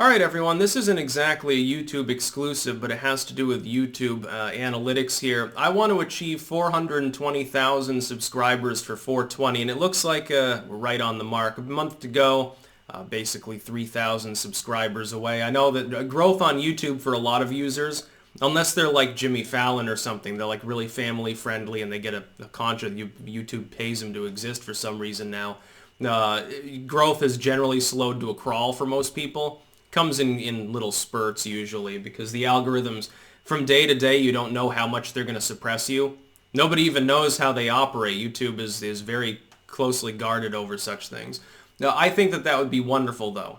Alright everyone, this isn't exactly a YouTube exclusive, but it has to do with YouTube analytics here. I want to achieve 420,000 subscribers for 420, and it looks like we're right on the mark. A month to go, basically 3,000 subscribers away. I know that growth on YouTube for a lot of users, unless they're like Jimmy Fallon or something, they're like really family friendly and they get a contract. YouTube pays them to exist for some reason now. Growth is generally slowed to a crawl for most people. Comes in little spurts usually because the algorithms from day to day, you don't know how much they're going to suppress you. Nobody even knows how they operate. YouTube is very closely guarded over such things. Now, I think that would be wonderful though.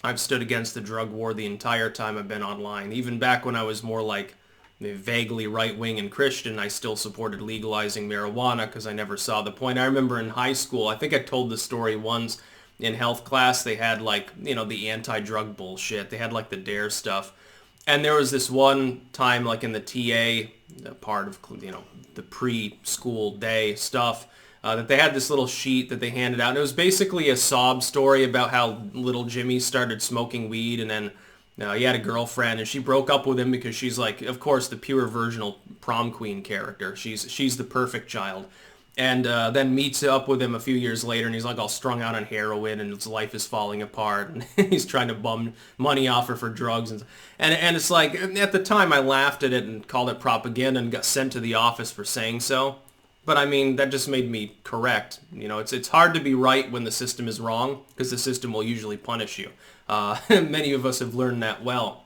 I've stood against the drug war the entire time I've been online. Even back when I was more like vaguely right-wing and Christian, I still supported legalizing marijuana because I never saw the point. I remember in high school, I think I told this story once, in health class, they had like, the anti-drug bullshit. They had like the DARE stuff. And there was this one time like in the TA part of, the preschool day stuff, that they had this little sheet that they handed out. And it was basically a sob story about how little Jimmy started smoking weed and then he had a girlfriend and she broke up with him because she's like, of course, the pure virginal prom queen character. She's the perfect child. And then meets up with him a few years later, and he's like all strung out on heroin, and his life is falling apart, and he's trying to bum money off her for drugs, and it's like, at the time I laughed at it and called it propaganda and got sent to the office for saying so. But I mean, that just made me correct. It's hard to be right when the system is wrong, because the system will usually punish you. Many of us have learned that well.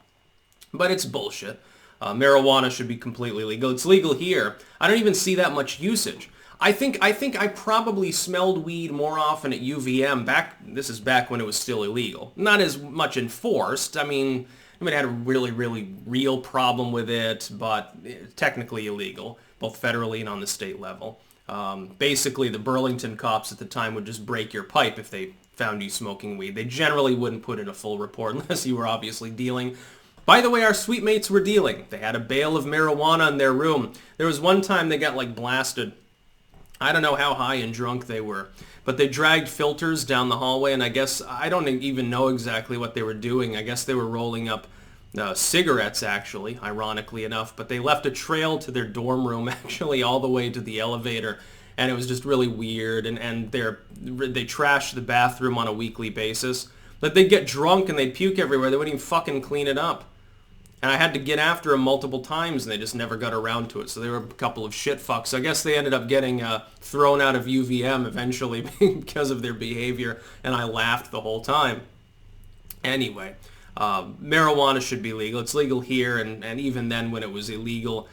But it's bullshit. Marijuana should be completely legal. It's legal here. I don't even see that much usage. I think I probably smelled weed more often at UVM this is back when it was still illegal. Not as much enforced. I mean, I had a really, really real problem with it, but technically illegal, both federally and on the state level. Basically, the Burlington cops at the time would just break your pipe if they found you smoking weed. They generally wouldn't put in a full report unless you were obviously dealing. By the way, our suite mates were dealing. They had a bale of marijuana in their room. There was one time they got like blasted. I don't know how high and drunk they were, but they dragged filters down the hallway, and I don't even know exactly what they were doing. I guess they were rolling up cigarettes, actually, ironically enough, but they left a trail to their dorm room, actually, all the way to the elevator, and it was just really weird, and they trashed the bathroom on a weekly basis. But they'd get drunk and they'd puke everywhere. They wouldn't even fucking clean it up. And I had to get after them multiple times, and they just never got around to it. So they were a couple of shit fucks. I guess they ended up getting thrown out of UVM eventually because of their behavior, and I laughed the whole time. Anyway, marijuana should be legal. It's legal here, and even then when it was illegal,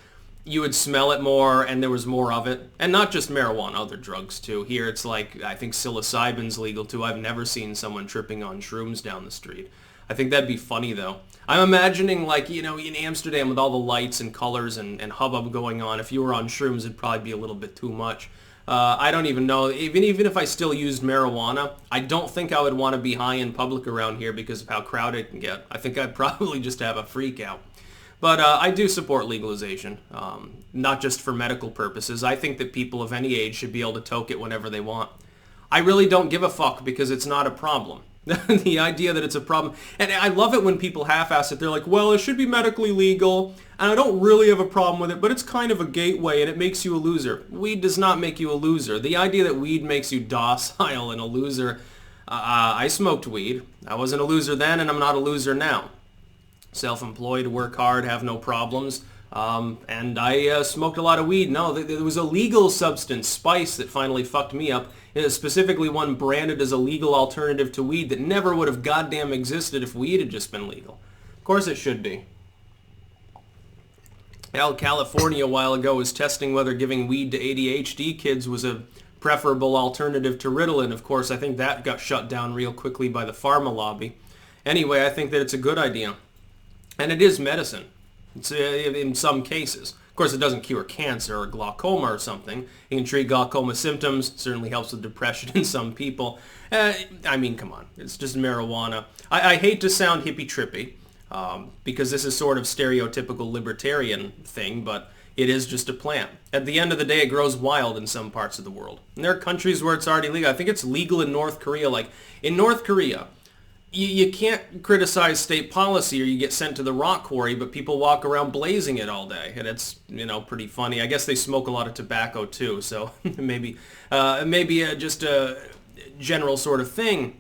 you would smell it more, and there was more of it. And not just marijuana, other drugs too. Here it's like, I think psilocybin's legal too. I've never seen someone tripping on shrooms down the street. I think that'd be funny though. I'm imagining like, in Amsterdam with all the lights and colors and hubbub going on, if you were on shrooms, it'd probably be a little bit too much. I don't even know. Even if I still used marijuana, I don't think I would want to be high in public around here because of how crowded it can get. I think I'd probably just have a freak out. But I do support legalization, not just for medical purposes. I think that people of any age should be able to toke it whenever they want. I really don't give a fuck because it's not a problem. The idea that it's a problem. And I love it when people half-ass it. They're like, well, it should be medically legal, and I don't really have a problem with it, but it's kind of a gateway, and it makes you a loser. Weed does not make you a loser. The idea that weed makes you docile and a loser, I smoked weed. I wasn't a loser then, and I'm not a loser now. Self-employed, work hard, have no problems. And I smoked a lot of weed. No, there was a legal substance, spice, that finally fucked me up. Specifically one branded as a legal alternative to weed that never would have goddamn existed if weed had just been legal. Of course it should be. California a while ago was testing whether giving weed to ADHD kids was a preferable alternative to Ritalin. Of course, I think that got shut down real quickly by the pharma lobby. Anyway, I think that it's a good idea. And it is medicine. It's, in some cases. Of course, it doesn't cure cancer or glaucoma or something. It can treat glaucoma symptoms. Certainly helps with depression in some people. I mean, come on. It's just marijuana. I hate to sound hippie-trippy because this is sort of stereotypical libertarian thing, but it is just a plant. At the end of the day, it grows wild in some parts of the world. And there are countries where it's already legal. I think it's legal in North Korea. Like, in North Korea, you can't criticize state policy or you get sent to the rock quarry, but people walk around blazing it all day, and it's, pretty funny. I guess they smoke a lot of tobacco too, so maybe just a general sort of thing.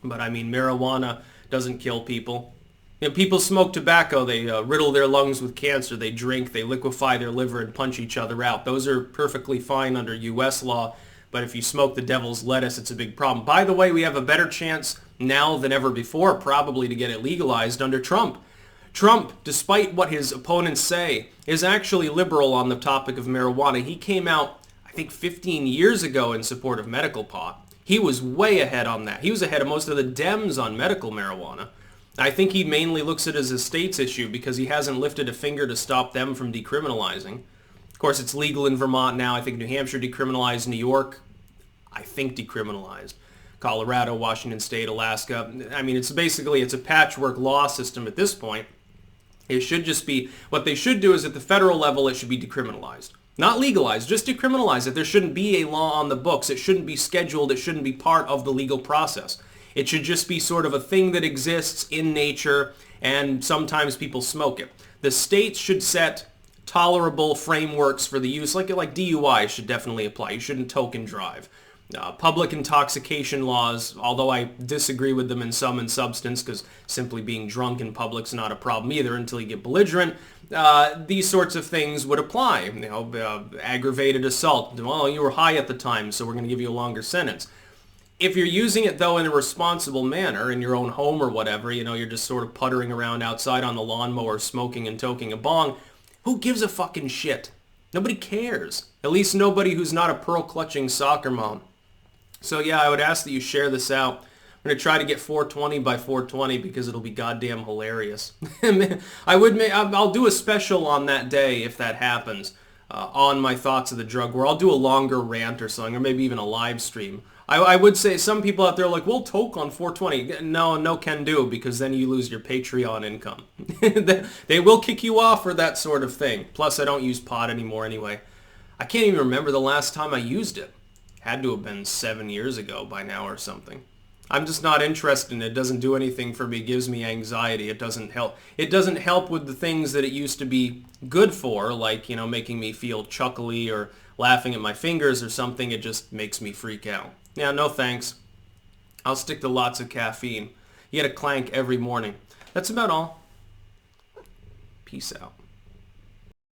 But I mean, marijuana doesn't kill people. People smoke tobacco, they riddle their lungs with cancer, they drink, they liquefy their liver and punch each other out. Those are perfectly fine under U.S. law, but if you smoke the devil's lettuce, it's a big problem. By the way, we have a better chance now than ever before, probably, to get it legalized under Trump. Trump, despite what his opponents say, is actually liberal on the topic of marijuana. He came out, I think, 15 years ago in support of medical pot. He was way ahead on that. He was ahead of most of the Dems on medical marijuana. I think he mainly looks at it as a state's issue because he hasn't lifted a finger to stop them from decriminalizing. Of course, it's legal in Vermont now. I think New Hampshire decriminalized. New York, I think, decriminalized. Colorado, Washington State, Alaska. I mean, it's a patchwork law system at this point. It should just be, what they should do is at the federal level, it should be decriminalized. Not legalized, just decriminalize it. There shouldn't be a law on the books. It shouldn't be scheduled. It shouldn't be part of the legal process. It should just be sort of a thing that exists in nature, and sometimes people smoke it. The states should set tolerable frameworks for the use, like DUI should definitely apply. You shouldn't token drive. Public intoxication laws, although I disagree with them in sum and substance, because simply being drunk in public is not a problem either until you get belligerent, these sorts of things would apply. Aggravated assault. Well, you were high at the time, so we're going to give you a longer sentence. If you're using it, though, in a responsible manner, in your own home or whatever, you're just sort of puttering around outside on the lawnmower, smoking and toking a bong, who gives a fucking shit? Nobody cares. At least nobody who's not a pearl-clutching soccer mom. So yeah, I would ask that you share this out. I'm going to try to get 420 by 420 because it'll be goddamn hilarious. I'll do a special on that day if that happens, on my thoughts of the drug, where I'll do a longer rant or something, or maybe even a live stream. I would say some people out there are like, we'll toke on 420. No can do, because then you lose your Patreon income. They will kick you off for that sort of thing. Plus, I don't use pot anymore anyway. I can't even remember the last time I used it. Had to have been 7 years ago by now or something. I'm just not interested in it. It doesn't do anything for me. It gives me anxiety. It doesn't help. It doesn't help with the things that it used to be good for, like, making me feel chuckly or laughing at my fingers or something. It just makes me freak out. Yeah, no thanks. I'll stick to lots of caffeine. You get a clank every morning. That's about all. Peace out.